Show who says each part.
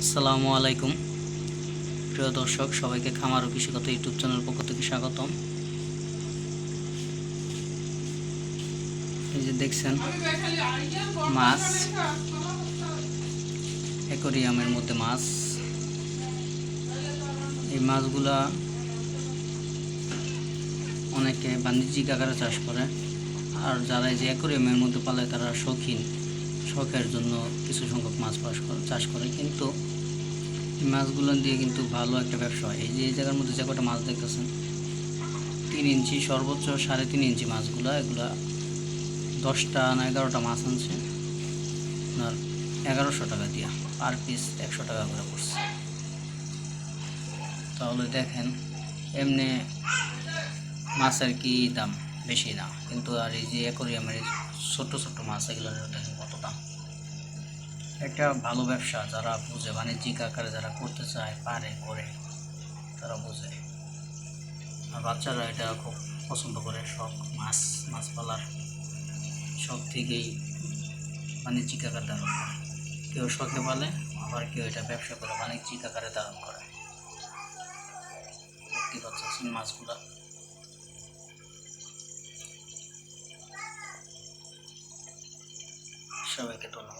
Speaker 1: আসসালামু আলাইকুম প্রিয় দর্শক, সবাইকে খামার ও কৃষিগত ইউটিউব চ্যানেল পক্ষ থেকে স্বাগতম। এই যে দেখছেন মাছ, অ্যাকোরিয়ামের মধ্যে মাছ। এই মাছগুলা অনেকে বাণিজ্যিক আকারে চাষ করে, আর যারা এই যে অ্যাকোরিয়ামের মধ্যে পালে তারা শখের জন্য কিছু সংখ্যক মাছ চাষ করে। কিন্তু এই মাছগুলো দিয়ে কিন্তু ভালো একটা ব্যবসা হয়। এই যে এই জায়গার মধ্যে যে কটা মাছ দেখতেছেন, 3 ইঞ্চি সর্বোচ্চ 3.5 ইঞ্চি মাছগুলা, এগুলা 10টা না 11টা মাছ আনছে আপনার 1100 টাকা দিয়া, পার পিস 100 টাকা করে পড়ছে। তাহলে দেখেন এমনি মাছের কি দাম, বেশি না, কিন্তু আর এই যে অ্যাকোরিয়ামের ছোট্ট ছোট্ট মাছ, এগুলো দেখেন কত দাম। একটা ভালো ব্যবসা, যারা বুঝে, বাণিজ্যিক আকারে যারা করতে চায়, করে তারা বুঝে। আর বাচ্চারা এটা খুব পছন্দ করে, শখ মাছ পালার শখ থেকেই বাণিজ্যিক আকার ধারণ করে। কেউ শখে পালে, আবার কেউ এটা ব্যবসা করে বাণিজ্যিক আকারে ধারণ করে। দেখতে পাচ্ছেন মাছগুলা। সবাইকে ধন্যবাদ।